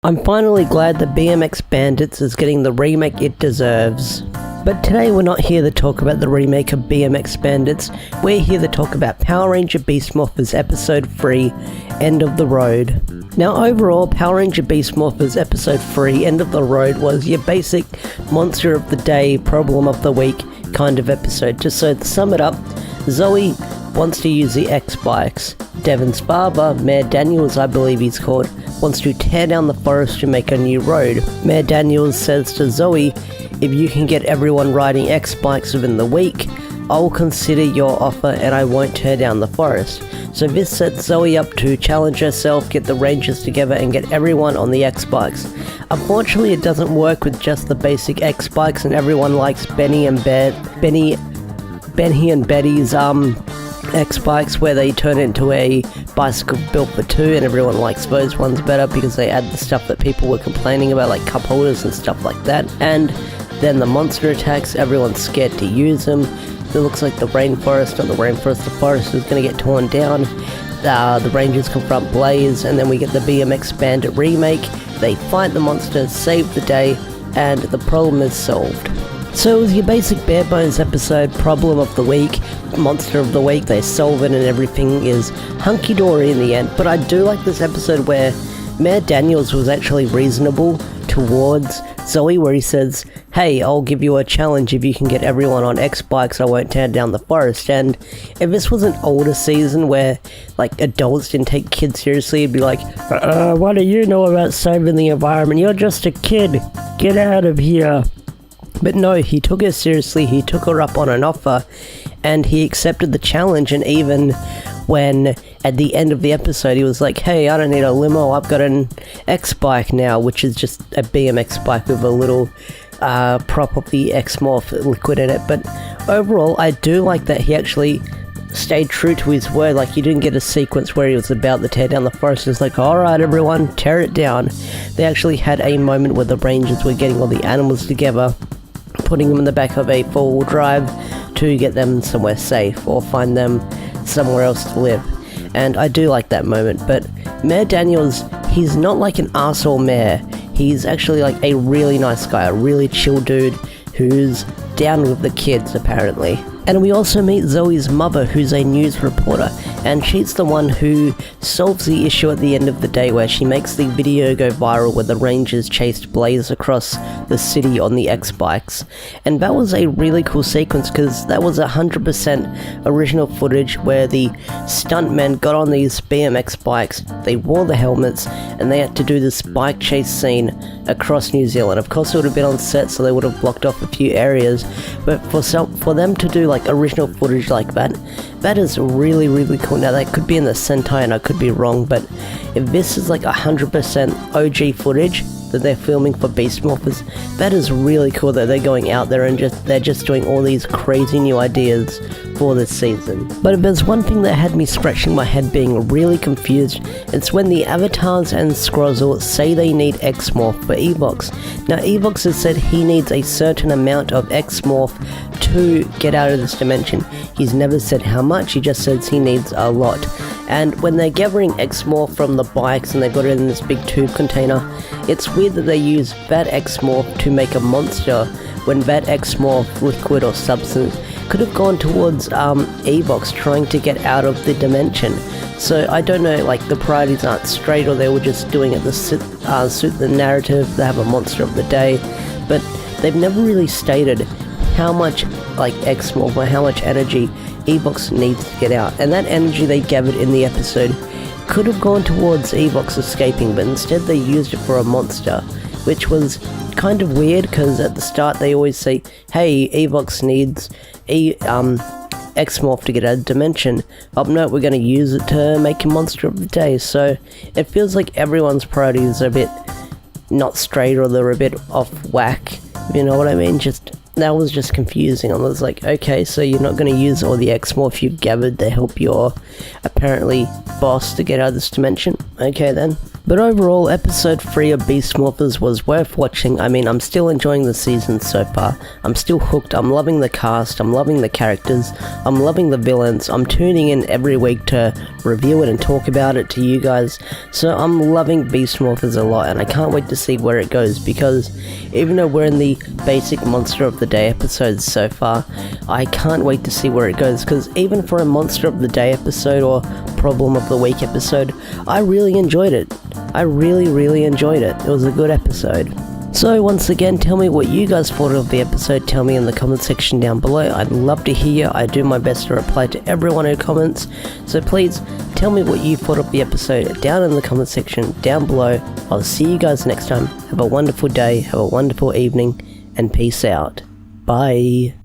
I'm finally glad that BMX Bandits is getting the remake it deserves. But today we're not here to talk about the remake of BMX Bandits, we're here to talk about Power Ranger Beast Morphers Episode 3, End of the Road. Now overall, Power Ranger Beast Morphers Episode 3, End of the Road was your basic monster of the day, problem of the week kind of episode. Just so to sum it up, Zoey wants to use the X-Bikes. Devin's father, Mayor Daniels I believe he's called, wants to tear down the forest to make a new road. Mayor Daniels says to Zoey, if you can get everyone riding X-Bikes within the week, I'll consider your offer and I won't tear down the forest. So this sets Zoey up to challenge herself, get the Rangers together and get everyone on the X-Bikes. Unfortunately it doesn't work with just the basic X-Bikes and everyone likes Benny and Betty's X-Bikes where they turn into a bicycle built for two, and everyone likes those ones better because they add the stuff that people were complaining about, like cup holders and stuff like that. And then the monster attacks, everyone's scared to use them. It looks like the forest is going to get torn down. The Rangers confront Blaze, and then we get the BMX Bandit remake. They fight the monster, save the day, and the problem is solved. So it was your basic bare bones episode, problem of the week, monster of the week, they solve it and everything is hunky-dory in the end. But I do like this episode where Mayor Daniels was actually reasonable towards Zoey, where he says, hey, I'll give you a challenge if you can get everyone on X-Bikes, I won't tear down the forest. And if this was an older season where like adults didn't take kids seriously, it'd be like, what do you know about saving the environment? You're just a kid, get out of here. But no, he took her seriously, he took her up on an offer, and he accepted the challenge. And even when, at the end of the episode, he was like, hey, I don't need a limo, I've got an X-Bike now, which is just a BMX bike with a little prop of the X-Morph liquid in it. But overall, I do like that he actually stayed true to his word. Like, you didn't get a sequence where he was about to tear down the forest. It's like, alright everyone, tear it down. They actually had a moment where the Rangers were getting all the animals together, putting them in the back of a four-wheel drive to get them somewhere safe or find them somewhere else to live. And I do like that moment. But Mayor Daniels, he's not like an arsehole mayor. He's actually like a really nice guy, a really chill dude who's down with the kids apparently. And we also meet Zoey's mother, who's a news reporter, and she's the one who solves the issue at the end of the day, where she makes the video go viral where the Rangers chased Blaze across the city on the X-Bikes. And that was a really cool sequence because that was 100% original footage where the stuntmen got on these BMX bikes, they wore the helmets, and they had to do this bike chase scene across New Zealand. Of course it would have been on set, so they would have blocked off a few areas, but for them to do like original footage like that, that is really, really cool. Now that could be in the Sentai and I could be wrong, but if this is like 100% OG footage that they're filming for Beast Morphers, that is really cool that they're going out there and they're just doing all these crazy new ideas for this season. But if there's one thing that had me scratching my head being really confused, it's when the Avatars and Scrozzle say they need X-Morph for Evox. Now Evox has said he needs a certain amount of X-Morph to get out of this dimension. He's never said how much, he just says he needs a lot. And when they're gathering X-Morph from the bikes and they've got it in this big tube container, it's weird that they use that X-Morph to make a monster when that X-Morph liquid or substance could have gone towards Evox trying to get out of the dimension. So I don't know, like the priorities aren't straight, or they were just doing it to suit the narrative, they have a monster of the day, but they've never really stated how much like X-Morph or how much energy Evox needs to get out. And that energy they gathered in the episode could have gone towards Evox escaping, but instead they used it for a monster, which was kind of weird because at the start they always say, hey, Evox needs X-Morph to get out of dimension. Oh no, we're going to use it to make a monster of the day. So it feels like everyone's priorities are a bit not straight, or they're a bit off whack, you know what I mean? That was just confusing. I was like, okay, so you're not going to use all the X-Morph you've gathered to help your apparently boss to get out of this dimension? Okay then. But overall, episode 3 of Beast Morphers was worth watching. I mean, I'm still enjoying the season so far. I'm still hooked. I'm loving the cast. I'm loving the characters. I'm loving the villains. I'm tuning in every week to review it and talk about it to you guys. So I'm loving Beast Morphers a lot, and I can't wait to see where it goes, because even though we're in the basic Monster of the Day episodes so far, I can't wait to see where it goes, because even for a Monster of the Day episode or Problem of the Week episode, I really enjoyed it. I really enjoyed it. It was a good episode. So once again, tell me what you guys thought of the episode. Tell me in the comment section down below. I'd love to hear. I do my best to reply to everyone who comments. So please tell me what you thought of the episode down in the comment section down below. I'll see you guys next time. Have a wonderful day. Have a wonderful evening. And peace out. Bye.